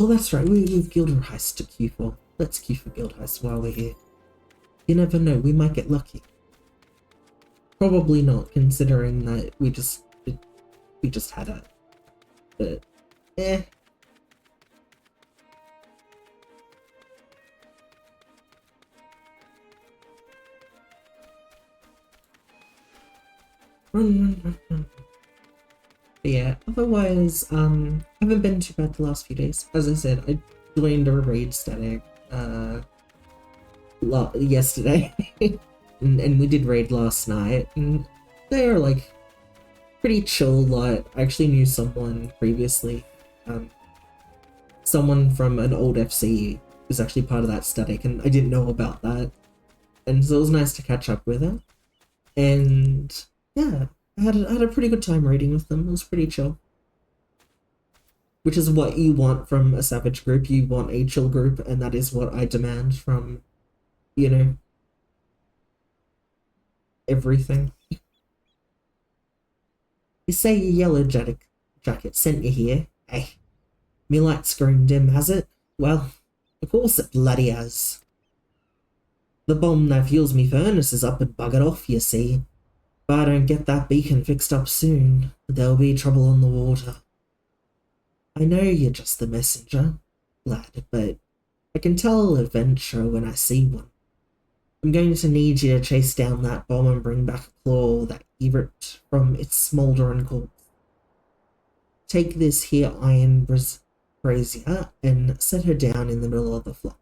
Oh, that's right, we've Guildhest to queue for. Let's queue for Guildhest while we're here. You never know, we might get lucky. Probably not, considering that we just had a... But, eh. Run. But yeah, otherwise, haven't been too bad the last few days. As I said, I joined a raid static, yesterday, and we did raid last night, and they're like pretty chill lot. I actually knew someone previously, someone from an old FC was actually part of that static, and I didn't know about that, and so it was nice to catch up with her, and yeah, I had a pretty good time raiding with them. It was pretty chill. Which is what you want from a savage group. You want a chill group, and that is what I demand from, you know, everything. You say your yellow jacket sent you here, eh? Me light's grown dim, has it? Well, of course it bloody has. The bomb that fuels me furnace is up and buggered off, you see. If I don't get that beacon fixed up soon, there'll be trouble on the water. I know you're just the messenger, lad, but I can tell adventure when I see one. I'm going to need you to chase down that bomb and bring back a claw that you ripped from its smouldering corpse. Take this here iron brazier and set her down in the middle of the flock,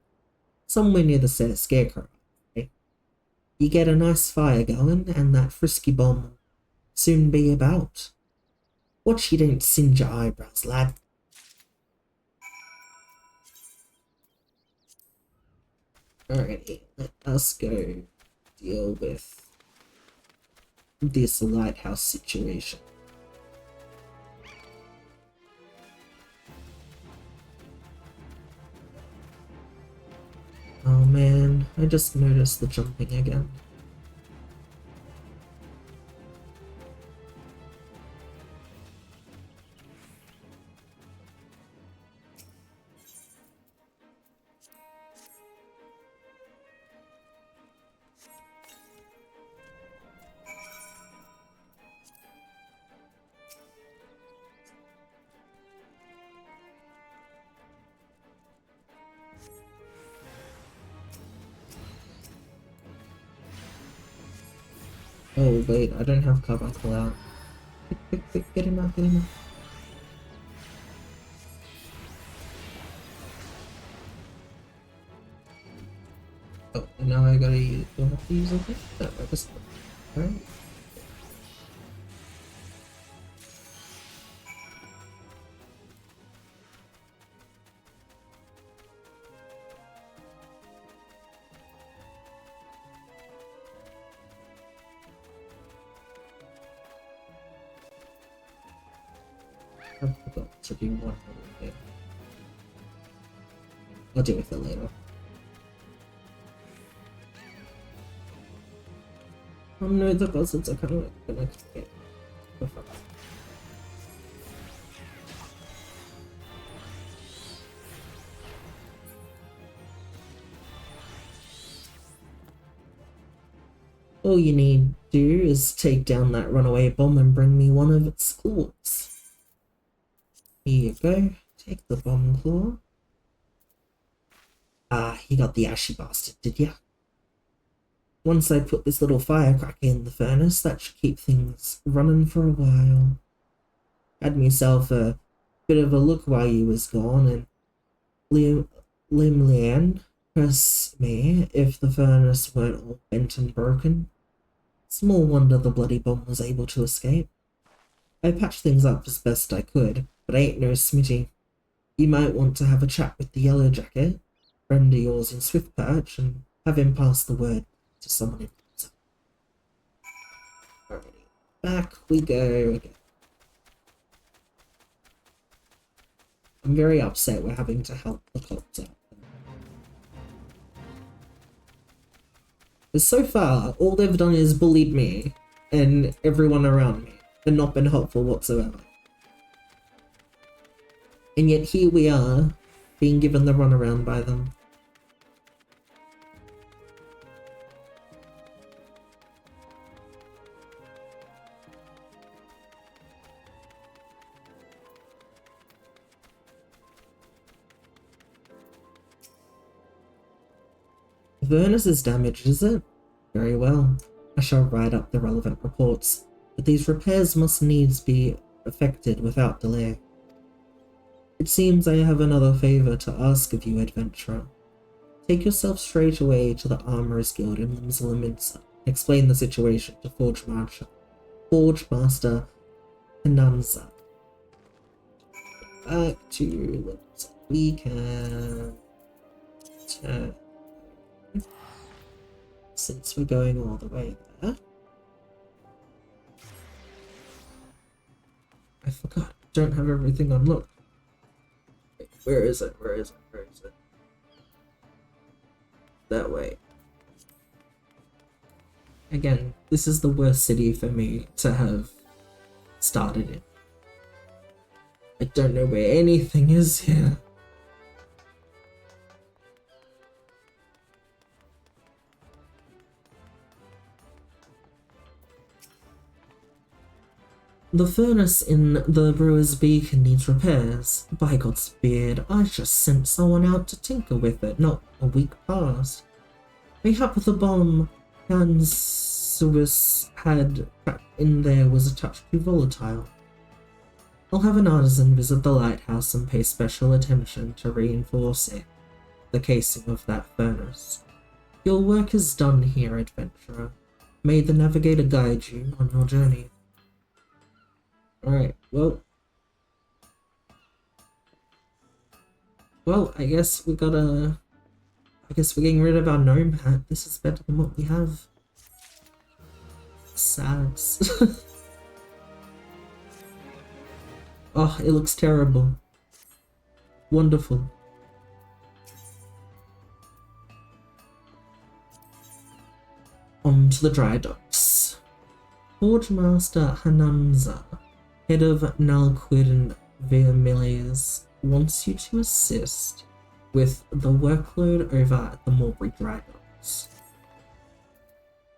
somewhere near the scarecrow. Okay? You get a nice fire going, and that frisky bomb will soon be about. Watch you don't singe your eyebrows, lad. Alrighty, let us go deal with this lighthouse situation. Oh man, I just noticed the jumping again. Oh wait, I don't have carbuncle out. Quick, get him out, get him out. Oh, and now I gotta use, do I have to use it? No, I just... Alright. I forgot to do one more bit. I'll deal with it later. Oh no, the buzzards are kind of gonna get... Oh fuck. All you need to do is take down that runaway bomb and bring me one of its claws. Here you go, take the bomb claw. Ah, you got the ashy bastard, did ya? Once I put this little firecracker in the furnace, that should keep things running for a while. Had myself a bit of a look while you was gone, and Lian press me if the furnace weren't all bent and broken. Small wonder the bloody bomb was able to escape. I patched things up as best I could, but I ain't no smitty. You might want to have a chat with the yellow jacket, friend of yours in Swiftperch, and have him pass the word to someone in H'naanza. Alrighty, back we go again. I'm very upset we're having to help the cops out. Because so far, all they've done is bullied me and everyone around me, and not been helpful whatsoever. And yet here we are, being given the runaround by them. The furnace is damaged, is it? Very well. I shall write up the relevant reports, but these repairs must needs be effected without delay. It seems I have another favour to ask of you, adventurer. Take yourself straight away to the Armourers Guild in Limsa. Explain the situation to Forge Master H'naanza. Back to Limsa. We can turn. Since we're going all the way there. I forgot. Don't have everything unlocked. Wait, where is it? Where is it? Where is it? That way. Again, this is the worst city for me to have started in. I don't know where anything is here. The furnace in the Brewer's Beacon needs repairs. By God's beard, I just sent someone out to tinker with it not a week past. Mayhap the bomb H'naanza had in there was a touch too volatile. I'll have an artisan visit the lighthouse and pay special attention to reinforce the casing of that furnace. Your work is done here, adventurer. May the navigator guide you on your journey. Alright, well, I guess we're getting rid of our gnome hat. This is better than what we have. Sads. Oh, it looks terrible. Wonderful. On to the Drydocks. Forge Master H'naanza, head of Naldiq Vymeli, wants you to assist with the workload over at the Moraby Drydocks.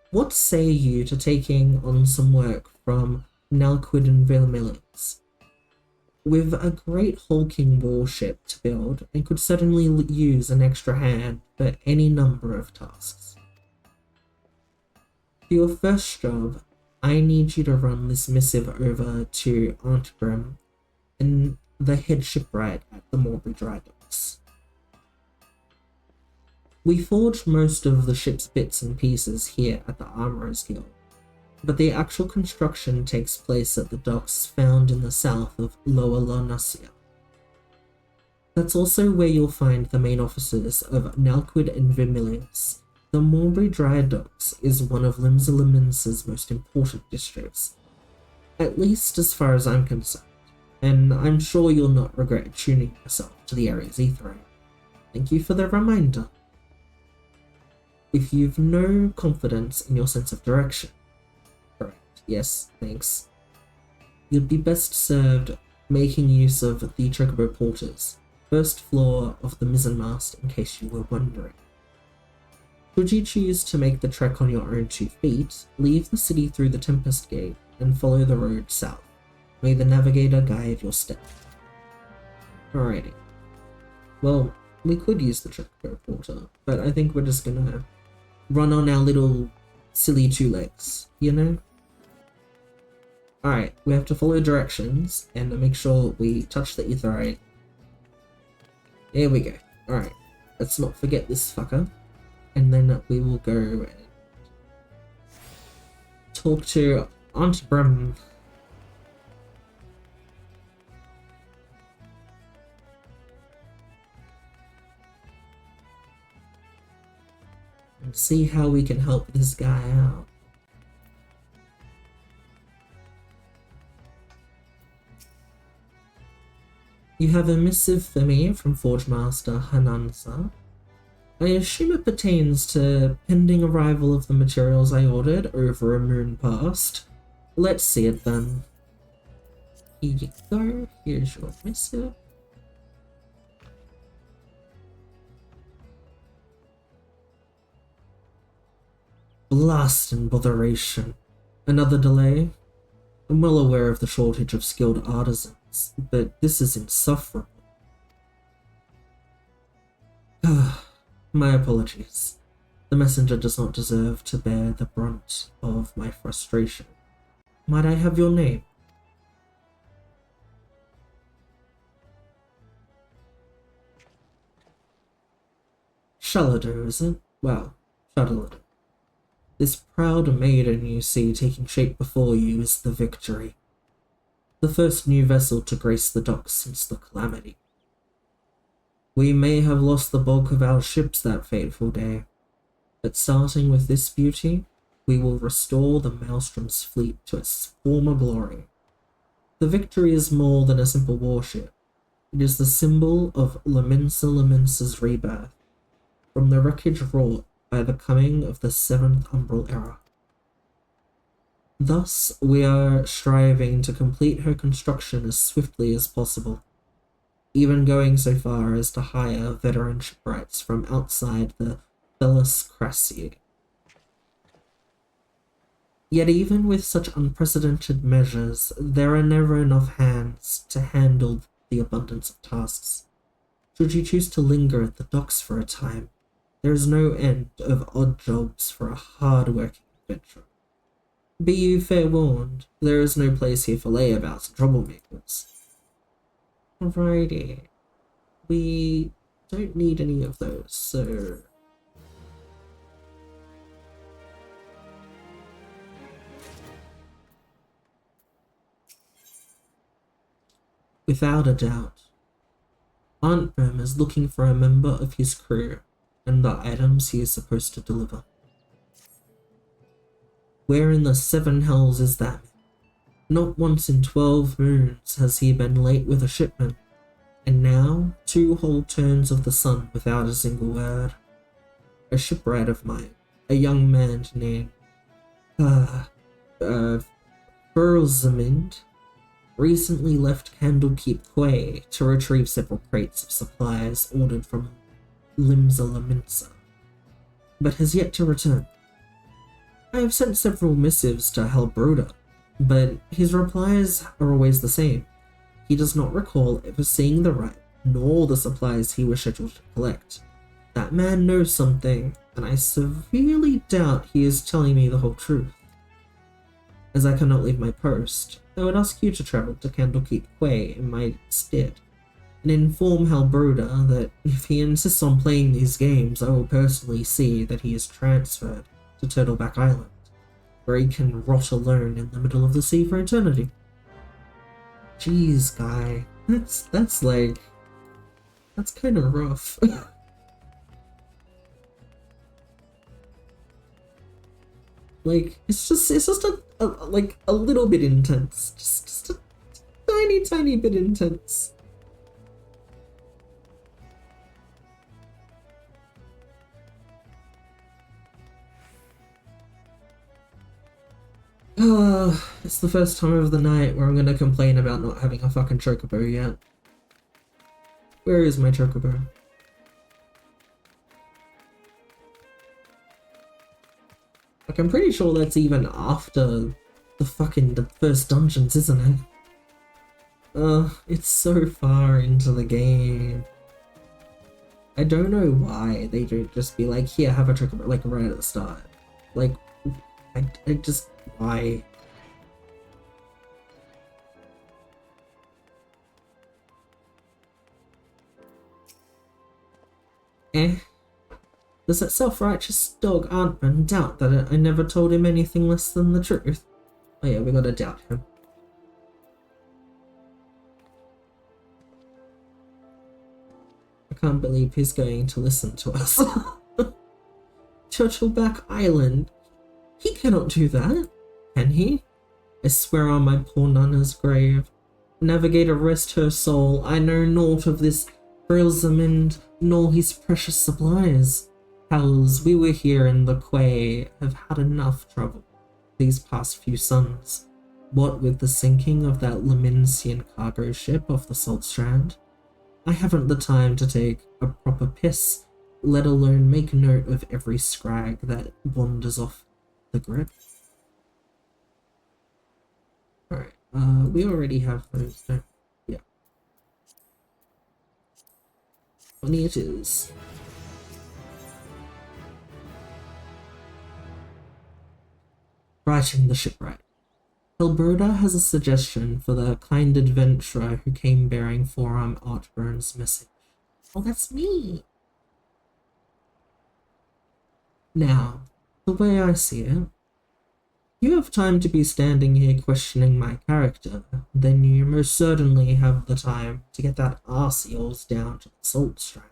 What say you to taking on some work from Naldiq Vymeli? With a great hulking warship to build, and could certainly use an extra hand for any number of tasks. For your first job, I need you to run this missive over to Aunt Grim and the head shipwright at the Moraby Drydocks. We forge most of the ship's bits and pieces here at the Armourers Guild, but the actual construction takes place at the docks found in the south of Lower Noscea. That's also where you'll find the main offices of Naldiq Vymeli. The Moraby Drydocks is one of Limsa's most important districts, at least as far as I'm concerned, and I'm sure you'll not regret tuning yourself to the area's ether. Thank you for the reminder. If you've no confidence in your sense of direction, correct, yes, thanks, you'd be best served making use of the Chocobo Porters, first floor of the mizzenmast in case you were wondering. Should you choose to make the trek on your own 2 feet, leave the city through the Tempest Gate and follow the road south. May the navigator guide your step. Alrighty. Well, we could use the Chocobo Porter, but I think we're just gonna run on our little silly 2 legs, you know? Alright, we have to follow directions and make sure we touch the etherite. There we go. Alright, let's not forget this fucker. And then we will go and talk to Aunt Brum. And see how we can help this guy out. You have a missive for me from Forge Master H'naanza. I assume it pertains to pending arrival of the materials I ordered over a moon past. Let's see it then. Here you go, here's your missive. blast and botheration. Another delay? I'm well aware of the shortage of skilled artisans, but this is insufferable. My apologies. The messenger does not deserve to bear the brunt of my frustration. Might I have your name? Shalado, is it? Well, Shalado. This proud maiden you see taking shape before you is the Victory. The first new vessel to grace the docks since the Calamity. We may have lost the bulk of our ships that fateful day, but starting with this beauty, we will restore the Maelstrom's fleet to its former glory. The Victory is more than a simple warship. It is the symbol of H'naanza's rebirth, from the wreckage wrought by the coming of the Seventh Umbral Era. Thus, we are striving to complete her construction as swiftly as possible, even going so far as to hire veteran shipwrights from outside the Bellis Crassi. Yet even with such unprecedented measures, there are never enough hands to handle the abundance of tasks. Should you choose to linger at the docks for a time, there is no end of odd jobs for a hard-working adventurer. Be you fair warned, there is no place here for layabouts and troublemakers. Alrighty. We don't need any of those, so... Without a doubt, Antrim is looking for a member of his crew and the items he is supposed to deliver. Where in the seven hells is that? Not once in 12 moons has he been late with a shipment, and now 2 whole turns of the sun without a single word. A shipwright of mine, a young man named Burzamind, recently left Candlekeep Quay to retrieve several crates of supplies ordered from Limsa, but has yet to return. I have sent several missives to Halbroda, but his replies are always the same. He does not recall ever seeing the right, nor the supplies he was scheduled to collect. That man knows something, and I severely doubt he is telling me the whole truth. As I cannot leave my post, I would ask you to travel to Candlekeep Quay in my stead, and inform Halbroda that if he insists on playing these games, I will personally see that he is transferred to Turtleback Island, where he can rot alone in the middle of the sea for eternity. Jeez, guy, that's kind of rough. Like, it's just a little bit intense, just a tiny bit intense. It's the first time of the night where I'm gonna complain about not having a fucking chocobo yet. Where is my chocobo? Like, I'm pretty sure that's even after the first dungeons, isn't it? It's so far into the game. I don't know why they don't just be like, here, have a chocobo, like, right at the start. Like, I just... why? Does that self-righteous dog Antman doubt that I never told him anything less than the truth? Oh yeah, we gotta doubt him. I can't believe he's going to listen to us. Turtleback Island. He cannot do that, can he? I swear on my poor Nana's grave. Navigator, rest her soul. I know naught of this Brilzamind, nor his precious supplies. Hells, we were here in the quay, have had enough trouble these past few suns. What with the sinking of that Laminsian cargo ship off the Salt Strand, I haven't the time to take a proper piss, let alone make note of every scrag that wanders off the grip. Alright, we already have those, don't we? Yeah. 20 it is. Writing the shipwright. Hilberta has a suggestion for the kind adventurer who came bearing forearm Artburn's message. Oh, that's me! Now, the way I see it, you have time to be standing here questioning my character, then you most certainly have the time to get that arse of yours down to the salt strand.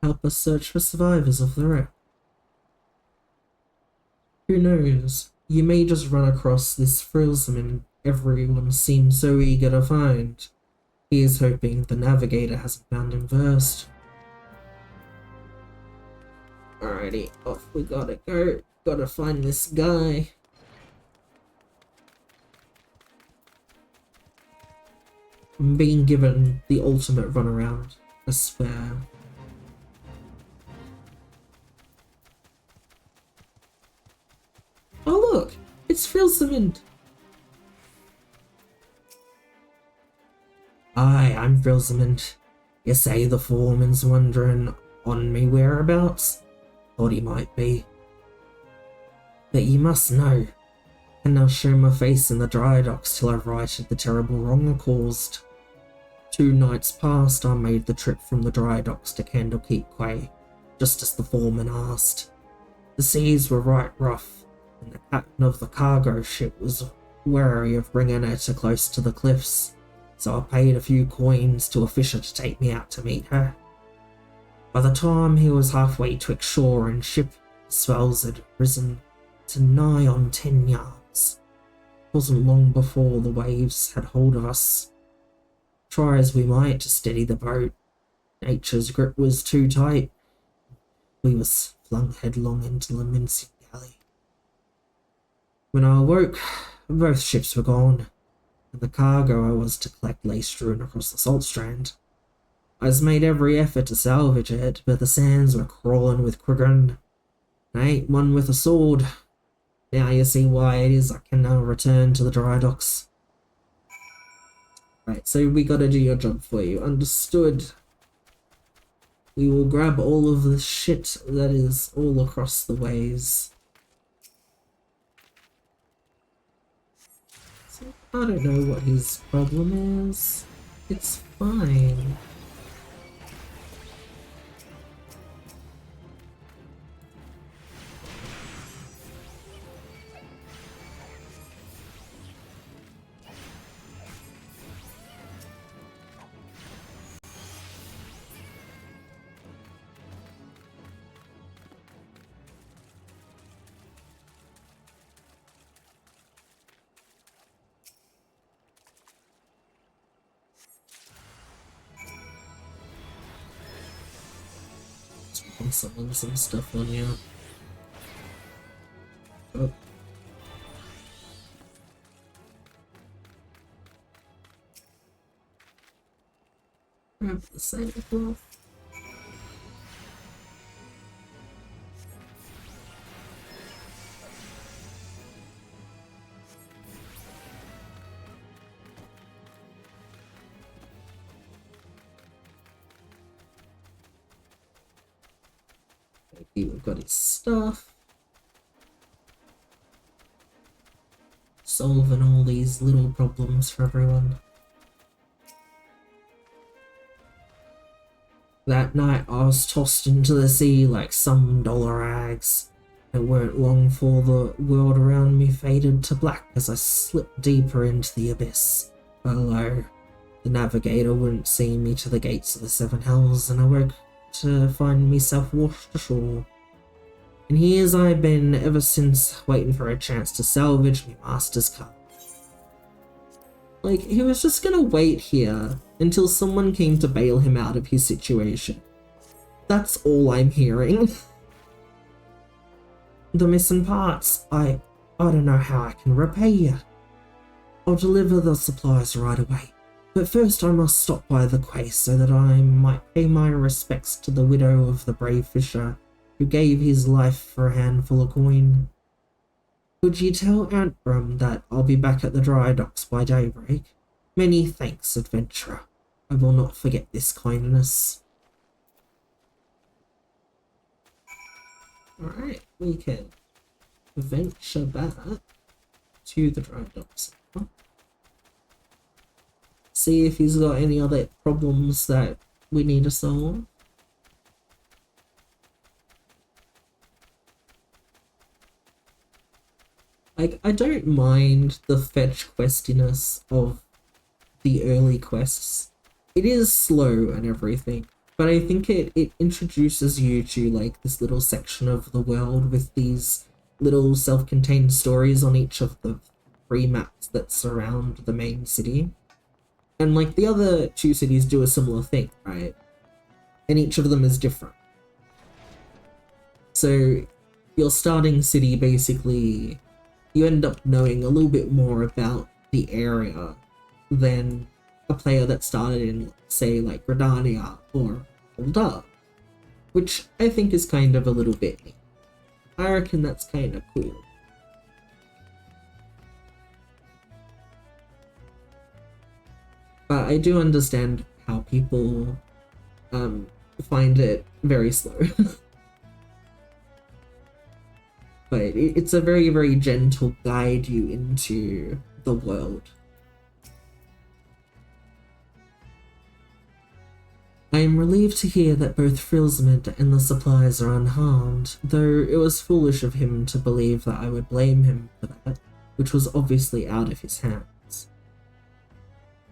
Help us search for survivors of the wreck. Who knows, you may just run across this Frillsman everyone seems so eager to find. He is hoping the navigator hasn't found him first. Alrighty, off we gotta go. Gotta find this guy. I'm being given the ultimate runaround, I swear. Oh look, it's Frillsman. Aye, I'm Frillsman. You say the foreman's wondering on me whereabouts? Thought he might be. But you must know, I can now show my face in the Drydocks till I've righted the terrible wrong I caused. 2 nights past I made the trip from the Drydocks to Candlekeep Quay, just as the foreman asked. The seas were right rough, and the captain of the cargo ship was wary of bringing her too close to the cliffs, so I paid a few coins to a fisher to take me out to meet her. By the time he was halfway twixt shore and ship, the swells had risen to nigh on 10 yards. It wasn't long before the waves had hold of us. Try as we might to steady the boat, nature's grip was too tight. We was flung headlong into the mincing galley. When I awoke, both ships were gone, and the cargo I was to collect lay strewn across the salt strand. I made every effort to salvage it, but the sands were crawling with quiggin. I ain't one with a sword. Now you see why it is I can now return to the Drydocks. Right, so we gotta do your job for you. Understood. We will grab all of the shit that is all across the ways. So, I don't know what his problem is. It's fine. Summon some stuff on you. Oh. Grab the tablecloth. We've got his stuff. Solving all these little problems for everyone. That night I was tossed into the sea like some dollar rags. It weren't long for the world around me faded to black as I slipped deeper into the abyss. Below, the navigator wouldn't see me to the gates of the 7 hells, and I woke to find myself washed ashore. And here's I've been ever since, waiting for a chance to salvage my master's cargo. Like, he was just gonna wait here until someone came to bail him out of his situation. That's all I'm hearing. The missing parts, I don't know how I can repay you. I'll deliver the supplies right away. But first I must stop by the quay so that I might pay my respects to the widow of the brave fisher who gave his life for a handful of coin. Could you tell Aunt Brum that I'll be back at the Drydocks by daybreak? Many thanks, adventurer. I will not forget this kindness. Alright, we can venture back to the Drydocks. See if he's got any other problems that we need to solve. Like, I don't mind the fetch questiness of the early quests. It is slow and everything, but I think it introduces you to, like, this little section of the world with these little self-contained stories on each of the 3 maps that surround the main city. And, like, the other 2 cities do a similar thing, right? And each of them is different. So, your starting city, basically, you end up knowing a little bit more about the area than a player that started in, say, like, Gridania or Ul'dah, which I think is kind of a little bit neat. I reckon that's kind of cool. But I do understand how people find it very slow. But it's a very, very gentle guide you into the world. I am relieved to hear that both Frilsmid and the supplies are unharmed, though it was foolish of him to believe that I would blame him for that, which was obviously out of his hands.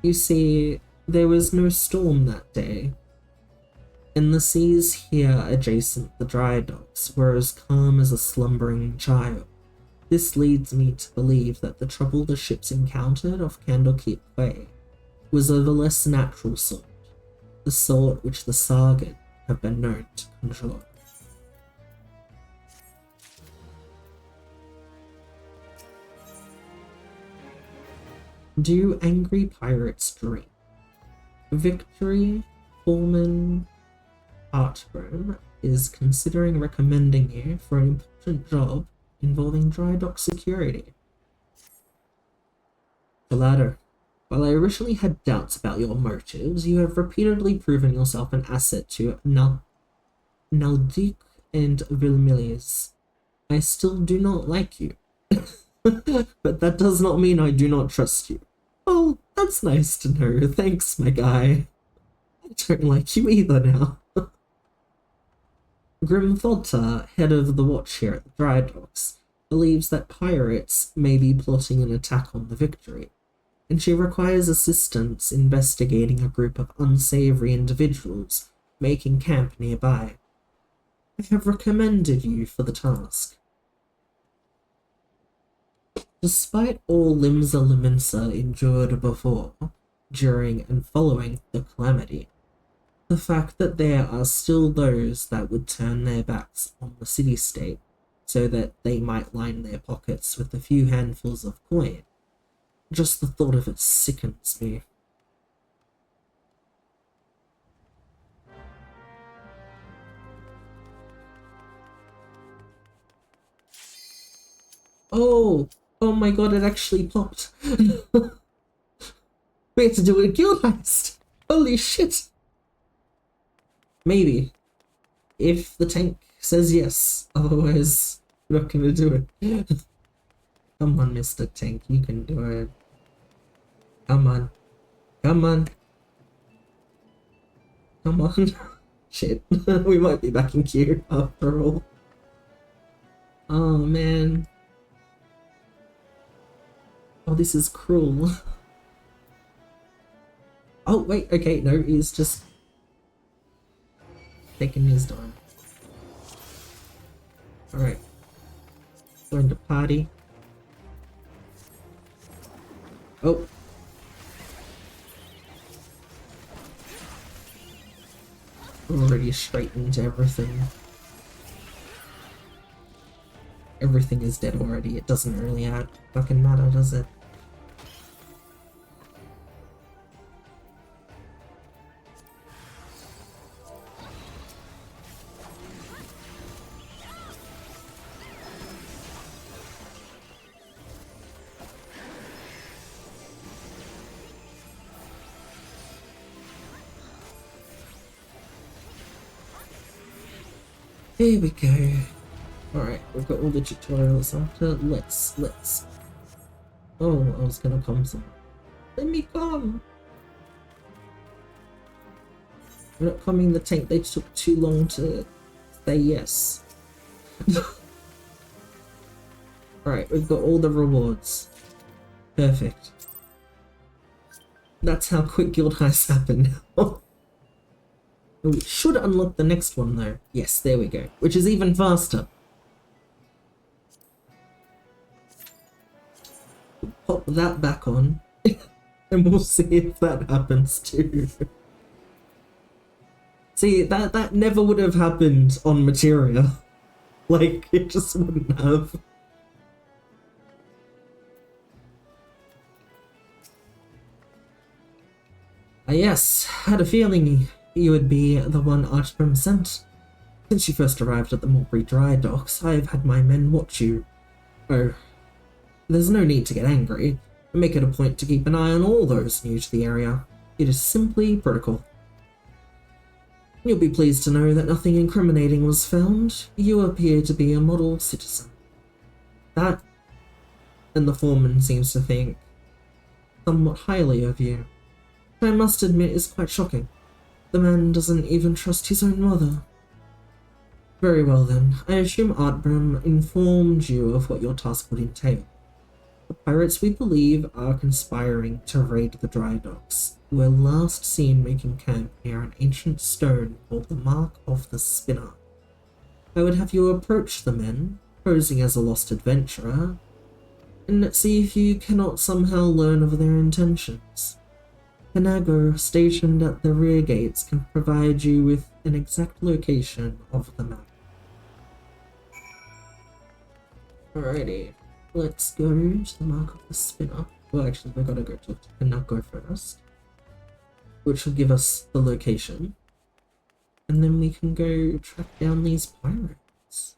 You see, there was no storm that day, and the seas here adjacent the Drydocks were as calm as a slumbering child. This leads me to believe that the trouble the ships encountered off Candlekeep Way was of a less natural sort, the sort which the Sargon have been known to conjure up. Do angry pirates dream? Victory Foreman Artburn is considering recommending you for an important job involving dry dock security. Shalado, while I originally had doubts about your motives, you have repeatedly proven yourself an asset to Naldiq and Vymeli. I still do not like you, but that does not mean I do not trust you. Oh, that's nice to know. Thanks, my guy. I don't like you either now. Grimthodta, head of the watch here at the Drydocks, believes that pirates may be plotting an attack on the Victory, and she requires assistance investigating a group of unsavory individuals making camp nearby. I have recommended you for the task. Despite all Limsa Liminsa endured before, during, and following the calamity, the fact that there are still those that would turn their backs on the city-state so that they might line their pockets with a few handfuls of coin, just the thought of it sickens me. Oh my god, it actually popped. We have to do it at Guildhest. Holy shit. Maybe. If the tank says yes, otherwise we're not gonna do it. Come on, Mr. Tank, you can do it. Come on. Come on. Come on. Shit. We might be back in queue after all. Oh man. Oh, this is cruel. Oh wait, okay, no, he's just taking his time. Alright. Going to party. Oh. Already straightened everything. Everything is dead already. It doesn't really fucking matter, does it? Here we go. Alright, we've got all the tutorials after. Let's. Oh, I was gonna come somewhere. Let me come! We're not coming the tank, they took too long to say yes. Alright, we've got all the rewards. Perfect. That's how quick Guildhest happen now. We should unlock the next one though. Yes, there we go. Which is even faster. Pop that back on. And we'll see if that happens too. See, that never would have happened on Materia. Like, it just wouldn't have. Yes, had a feeling you would be the one Archbrim sent. Since you first arrived at the Moraby Drydocks, I have had my men watch you. Oh, there's no need to get angry. I make it a point to keep an eye on all those new to the area. It is simply protocol. You'll be pleased to know that nothing incriminating was found. You appear to be a model citizen. That, and the foreman seems to think somewhat highly of you. I must admit is quite shocking. The man doesn't even trust his own mother. Very well then, I assume Artbrim informed you of what your task would entail. The pirates, we believe, are conspiring to raid the Drydocks, who were last seen making camp near an ancient stone called the Mark of the Spinner. I would have you approach the men, posing as a lost adventurer, and see if you cannot somehow learn of their intentions. H'naanza, stationed at the rear gates, can provide you with an exact location of the map. Alrighty, let's go to the Mark of the Spinner. Well, actually, we've got to go talk to H'naanza first, which will give us the location, and then we can go track down these pirates.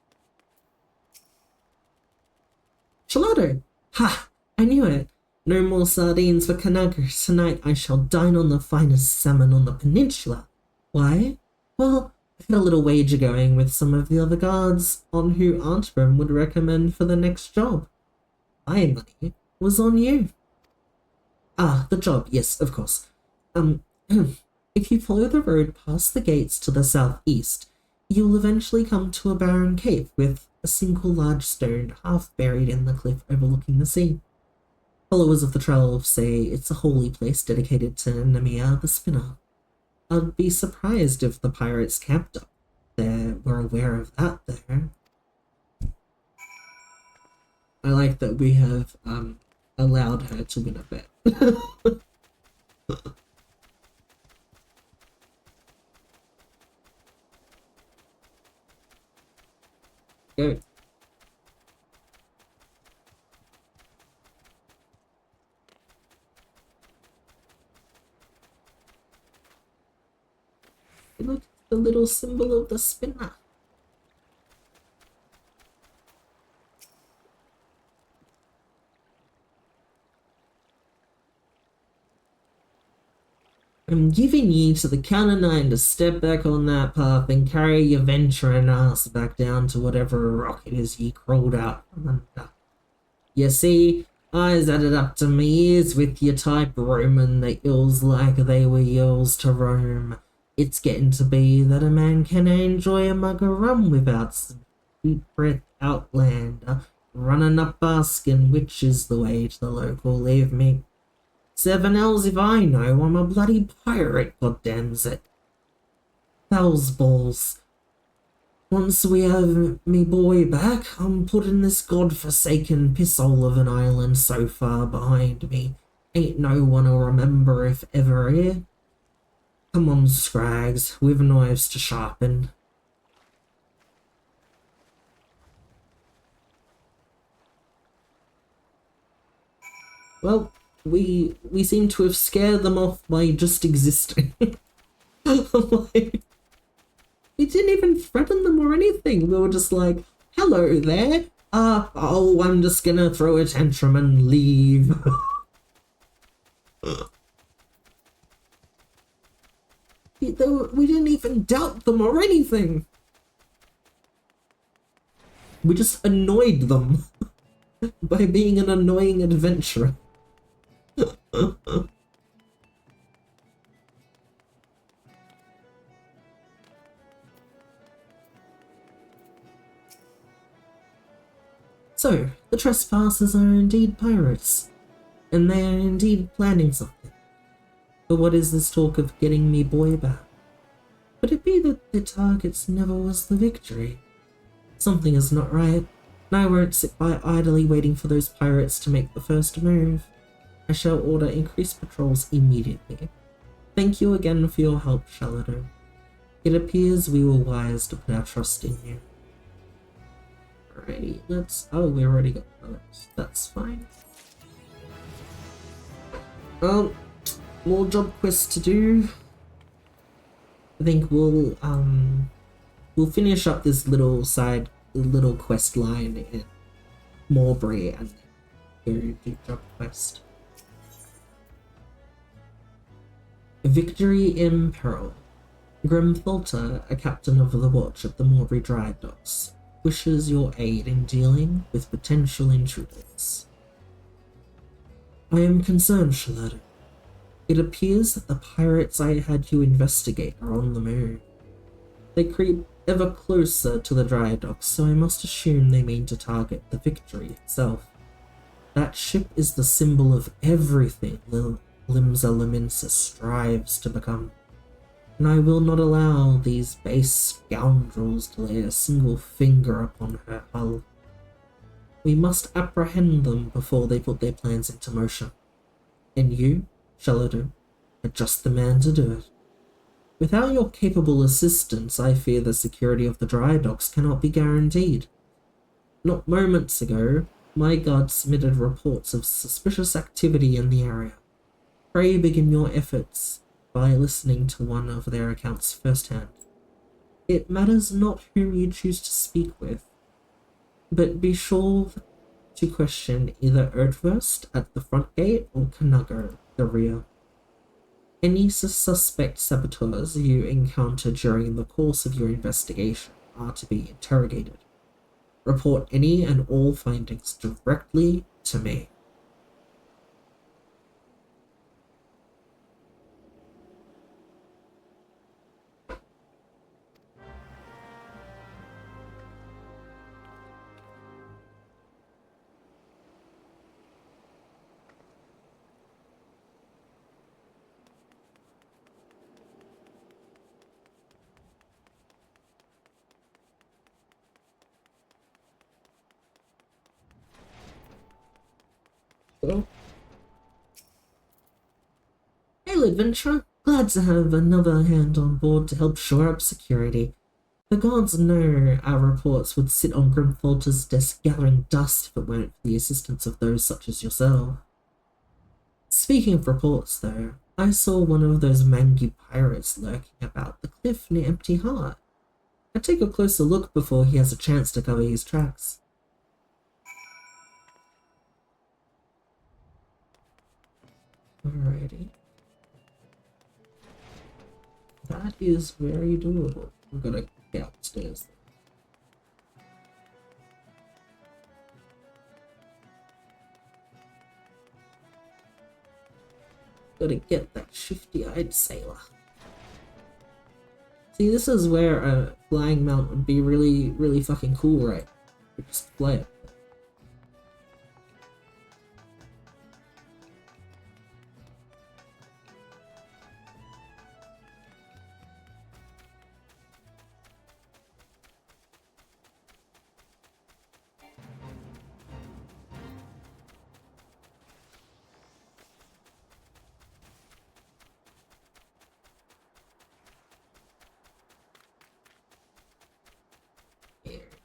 Shalado! Ha! I knew it! No more sardines for H'naanza. Tonight I shall dine on the finest salmon on the peninsula. Why? Well, I've had a little wager going with some of the other guards on who Artbrim would recommend for the next job. My money was on you. Ah, the job, yes, of course. If you follow the road past the gates to the southeast, you'll eventually come to a barren cave with a single large stone half buried in the cliff overlooking the sea. Followers of the trail say it's a holy place dedicated to Noscea the Spinner. I'd be surprised if the pirates camped up there were aware of that there. I like that we have allowed her to win a bet. Go. Look, the little symbol of the spinner. I'm giving you to the count of 9 to step back on that path and carry your venturing ass back down to whatever rock it is ye crawled out from under. You see, I's added up to me ears with your type roaming the hills like they were yours to roam. It's getting to be that a man can enjoy a mug of rum without some deep breath outlander running up asking which is the way to the local leave me. 7 L's if I know, I'm a bloody pirate, goddamns it. Bells balls. Once we have me boy back, I'm putting this godforsaken pisshole of an island so far behind me. Ain't no one'll remember if ever here. Come on, Scrags, we've knives to sharpen. Well, we seem to have scared them off by just existing. Like, we didn't even threaten them or anything. We were just like, hello there. Oh, I'm just gonna throw a tantrum and leave. We didn't even doubt them or anything. We just annoyed them by being an annoying adventurer. So, the trespassers are indeed pirates, and they are indeed planning something. But what is this talk of getting me boy back? Could it be that the targets never was the victory? Something is not right, and I won't sit by idly waiting for those pirates to make the first move. I shall order increased patrols immediately. Thank you again for your help, Shalado. It appears we were wise to put our trust in you. Alrighty, let's... oh, we already got those. That's fine. More job quests to do. I think we'll finish up this little quest line in Moraby and go do job quest. Victory in peril. Grimthulter, a captain of the watch at the Moraby Drydocks, wishes your aid in dealing with potential intruders. I am concerned, Shalado. It appears that the pirates I had you investigate are on the move. They creep ever closer to the Drydocks, so I must assume they mean to target the Victory itself. That ship is the symbol of everything Limsa strives to become, and I will not allow these base scoundrels to lay a single finger upon her hull. We must apprehend them before they put their plans into motion. And you, Shalado, are just the man to do it. Without your capable assistance, I fear the security of the Drydocks cannot be guaranteed. Not moments ago, my guard submitted reports of suspicious activity in the area. Pray begin your efforts by listening to one of their accounts firsthand. It matters not whom you choose to speak with, but be sure to question either Erdwurst at the front gate or Kanago, the rear. Any suspect saboteurs you encounter during the course of your investigation are to be interrogated. Report any and all findings directly to me. Hello? Hail, adventurer! Glad to have another hand on board to help shore up security. The gods know our reports would sit on Grimthulter's desk gathering dust if it weren't for the assistance of those such as yourself. Speaking of reports, though, I saw one of those mangy pirates lurking about the cliff near Empty Heart. I'd take a closer look before he has a chance to cover his tracks. Alrighty. That is very doable. We're gonna get upstairs. Gotta get that shifty-eyed sailor. See, this is where a flying mount would be really, really fucking cool, right? You just fly it.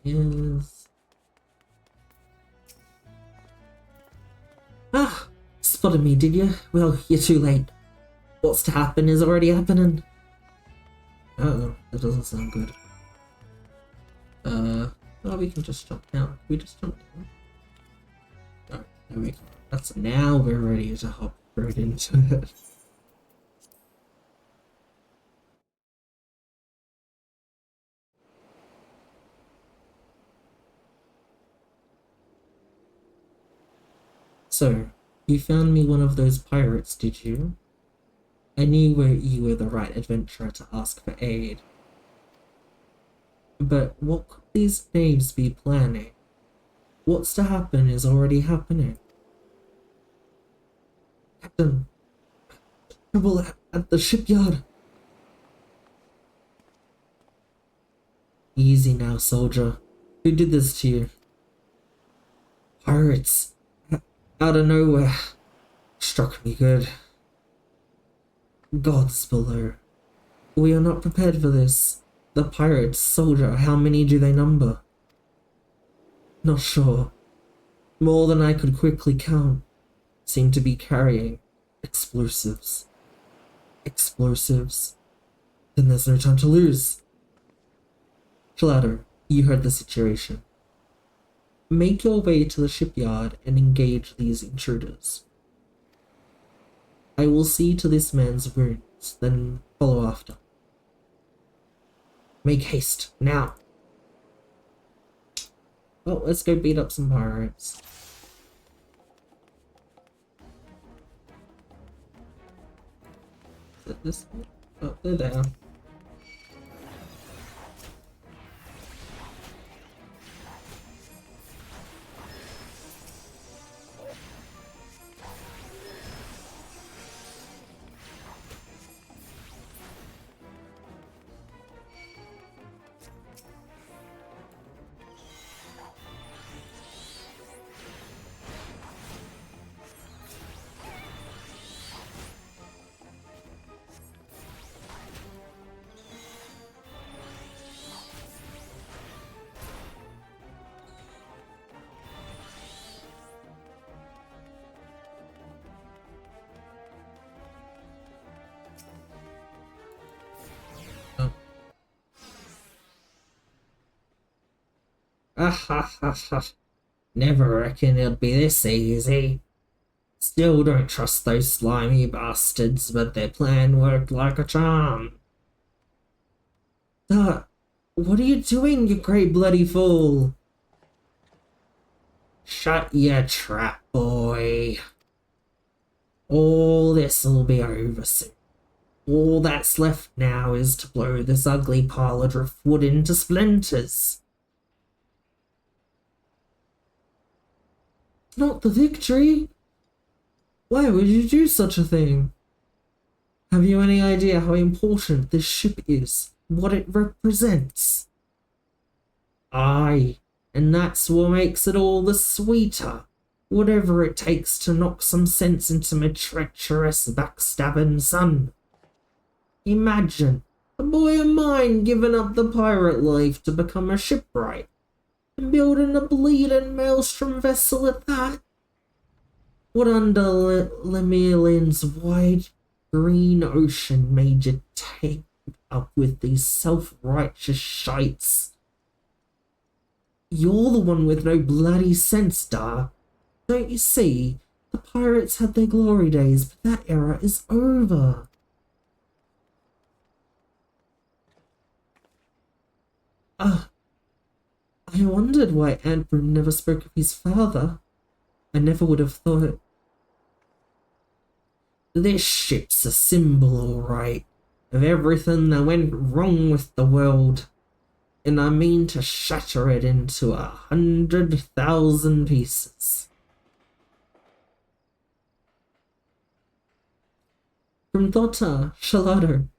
Is... ah! Spotted me, did you? Well, you're too late. What's to happen is already happening. Uh-oh, that doesn't sound good. Oh, we can just jump down. Can we just jump down? Alright, there we go. That's now we're ready to hop right into it. So, you found me one of those pirates, did you? I knew you were the right adventurer to ask for aid. But what could these knaves be planning? What's to happen is already happening. Captain, trouble at the shipyard. Easy now, soldier. Who did this to you? Pirates. Out of nowhere. Struck me good. Gods below. We are not prepared for this. The pirates, soldier, how many do they number? Not sure. More than I could quickly count. Seem to be carrying explosives. Explosives? Then there's no time to lose. Shalado, you heard the situation. Make your way to the shipyard and engage these intruders. I will see to this man's wounds, then follow after. Make haste, now! Well, let's go beat up some pirates. Is it this one? Oh, they're down. Never reckoned it'd be this easy. Still don't trust those slimy bastards, but their plan worked like a charm. What are you doing, you great bloody fool? Shut your trap, boy. All this'll be over soon. All that's left now is to blow this ugly pile of driftwood into splinters. Not the victory! Why would you do such a thing? Have you any idea how important this ship is? What it represents? Aye, and that's what makes it all the sweeter. Whatever it takes to knock some sense into my treacherous, backstabbing son. Imagine, a boy of mine giving up the pirate life to become a shipwright. And building a bleeding Maelstrom vessel at that? What under Lemurland's wide green ocean made you take up with these self-righteous shites? You're the one with no bloody sense, Dar. Don't you see? The pirates had their glory days, but that era is over. I wondered why Antbroom never spoke of his father. I never would have thought. This ship's a symbol, all right, of everything that went wrong with the world, and I mean to shatter it into 100,000 pieces. From Thota, Shalado,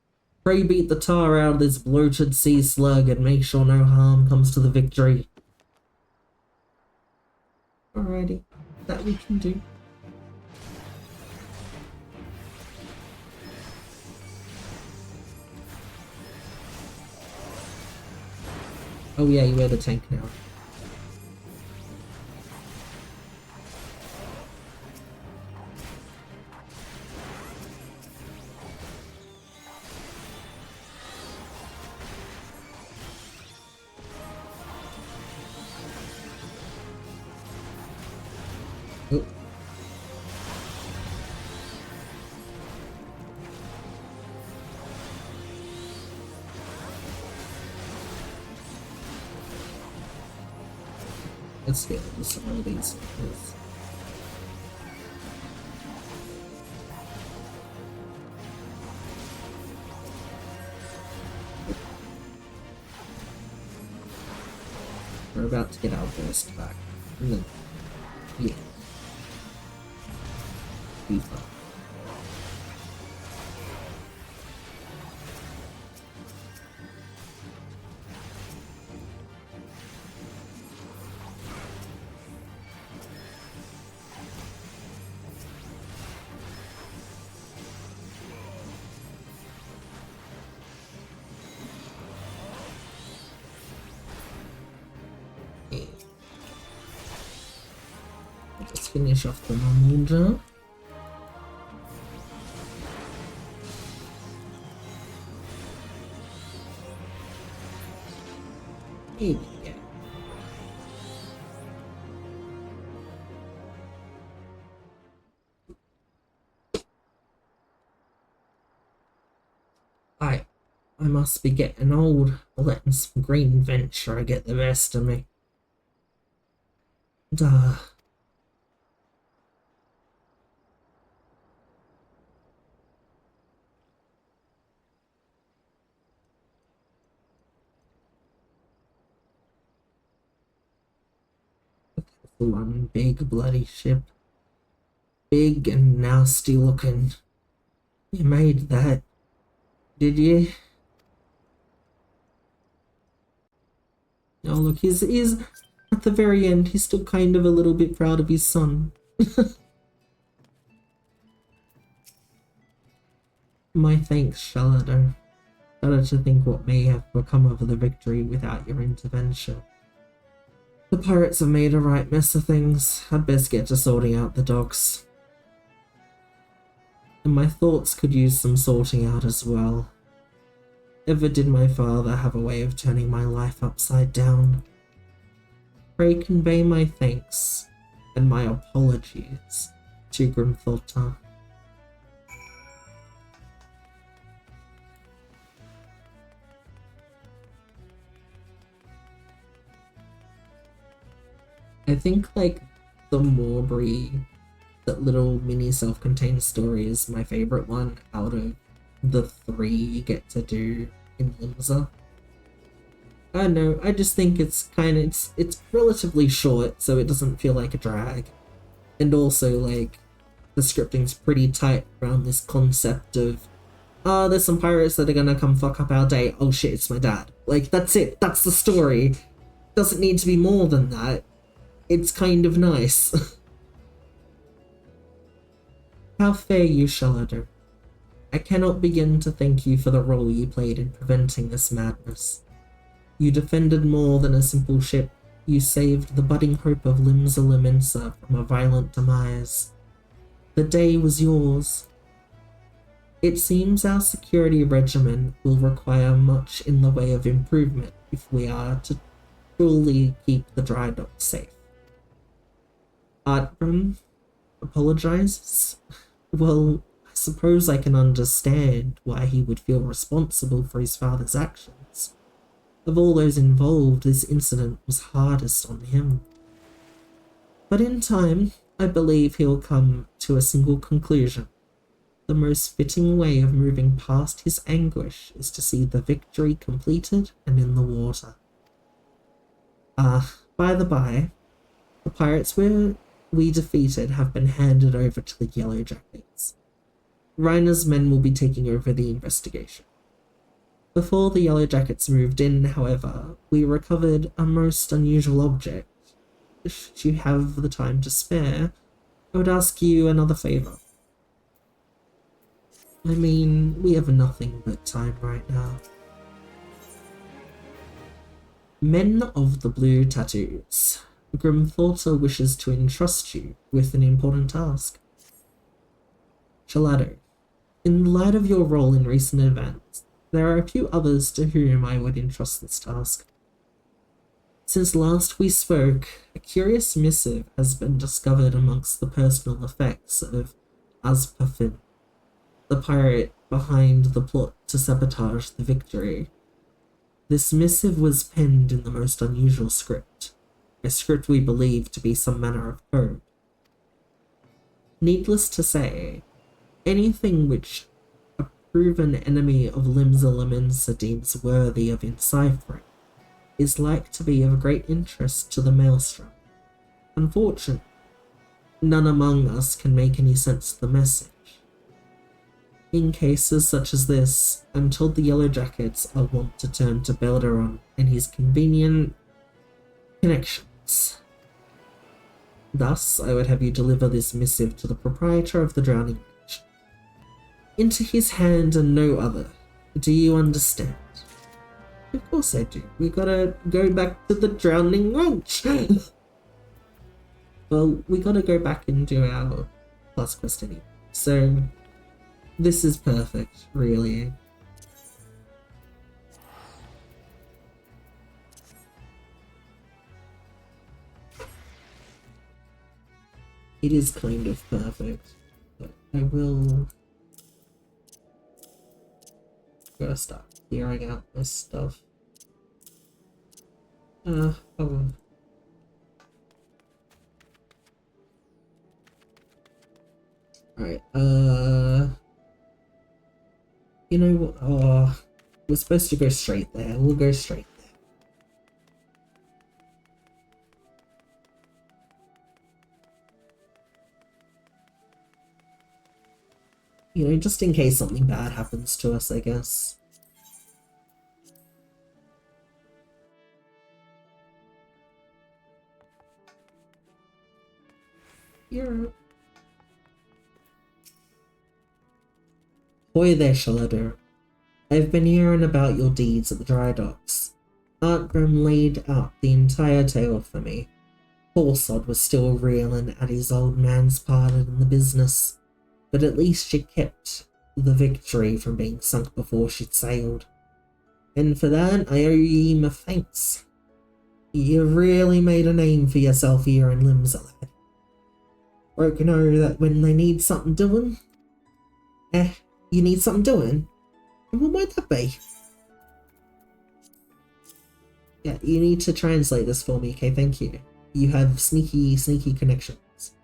pray beat the tar out of this bloated sea slug and make sure no harm comes to the victory. Alrighty, that we can do. Oh yeah, you wear the tank now. Oh. Let's get some of these. We're about to get our burst back. And then, yeah. Be fun. Let's finish off the ninja. Maybe, yeah. I must be getting old, letting some green venture get the best of me. Duh. One big bloody ship. Big and nasty looking. You made that, did you? Oh look, he's at the very end, he's still kind of a little bit proud of his son. My thanks, Shalado. Better to think what may have become of the victory without your intervention. The pirates have made a right mess of things. I'd best get to sorting out the docks. And my thoughts could use some sorting out as well. Ever did my father have a way of turning my life upside down? Pray convey my thanks and my apologies to Grimthorta. I think, like, the Moraby, that little mini self-contained story is my favorite one out of the 3 you get to do in H'naanza. I don't know, I just think it's it's relatively short, so it doesn't feel like a drag. And also, like, the scripting's pretty tight around this concept of, there's some pirates that are gonna come fuck up our day, oh shit, it's my dad. Like, that's it, that's the story. Doesn't need to be more than that. It's kind of nice. How fair you, Shalado. I cannot begin to thank you for the role you played in preventing this madness. You defended more than a simple ship. You saved the budding hope of H'naanza from a violent demise. The day was yours. It seems our security regimen will require much in the way of improvement if we are to truly keep the Drydocks safe. Artram apologizes. Well, I suppose I can understand why he would feel responsible for his father's actions. Of all those involved, this incident was hardest on him. But in time, I believe he'll come to a single conclusion. The most fitting way of moving past his anguish is to see the victory completed and in the water. By the by, the pirates we defeated have been handed over to the Yellow Jackets. Reiner's men will be taking over the investigation. Before the Yellow Jackets moved in, however, we recovered a most unusual object. If you have the time to spare, I would ask you another favour. I mean, we have nothing but time right now. Men of the Blue Tattoos. Grimthorta wishes to entrust you with an important task. Shalado, in light of your role in recent events, there are a few others to whom I would entrust this task. Since last we spoke, a curious missive has been discovered amongst the personal effects of Azpafin, the pirate behind the plot to sabotage the victory. This missive was penned in the most unusual script, a script we believe to be some manner of code. Needless to say, anything which a proven enemy of H'naanza deems worthy of enciphering is like to be of great interest to the Maelstrom. Unfortunately, none among us can make any sense of the message. In cases such as this, I'm told the Yellow Jackets are wont to turn to Belderon and his convenient connections. Thus, I would have you deliver this missive to the proprietor of the Drowning Witch. Into his hand and no other. Do you understand? Of course I do. We gotta go back to the Drowning Witch. Well, we gotta go back and do our last quest anyway. So, this is perfect, really. It is kind of perfect, but I will gotta start clearing out this stuff. Alright, you know what? Oh, we're supposed to go straight there. We'll go straight there. You know, just in case something bad happens to us, I guess. You're... Boy there, Shalado. I've been hearing about your deeds at the Drydocks. Aunt Grim laid out the entire tale for me. Poor sod was still reeling at his old man's part in the business, but at least she kept the victory from being sunk before she'd sailed. And for that, I owe you my thanks. You really made a name for yourself here in Limsa, lad. Folk know that when they need something doing, you need something doing? And what might that be? Yeah, you need to translate this for me, okay? Thank you. You have sneaky connections.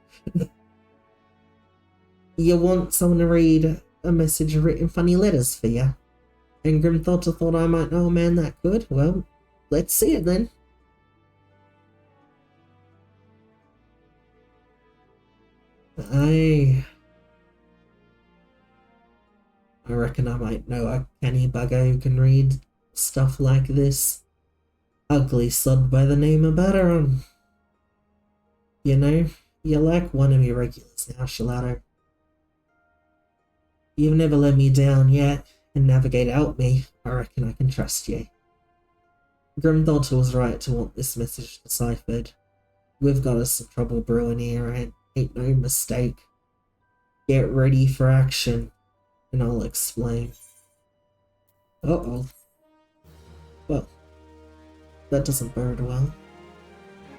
You want someone to read a message written funny letters for you? And Grimthorter thought I might know a man that good? Well, let's see it then. I reckon I might know a canny bugger who can read stuff like this. Ugly sod by the name of Batteron. You know, you're like one of your regulars now, Shalado. You've never let me down yet, and navigate out me. I reckon I can trust you. Grimthorter was right to want this message deciphered. We've got us some trouble brewing here, and ain't no mistake. Get ready for action, and I'll explain. Uh-oh. Well, that doesn't bode well.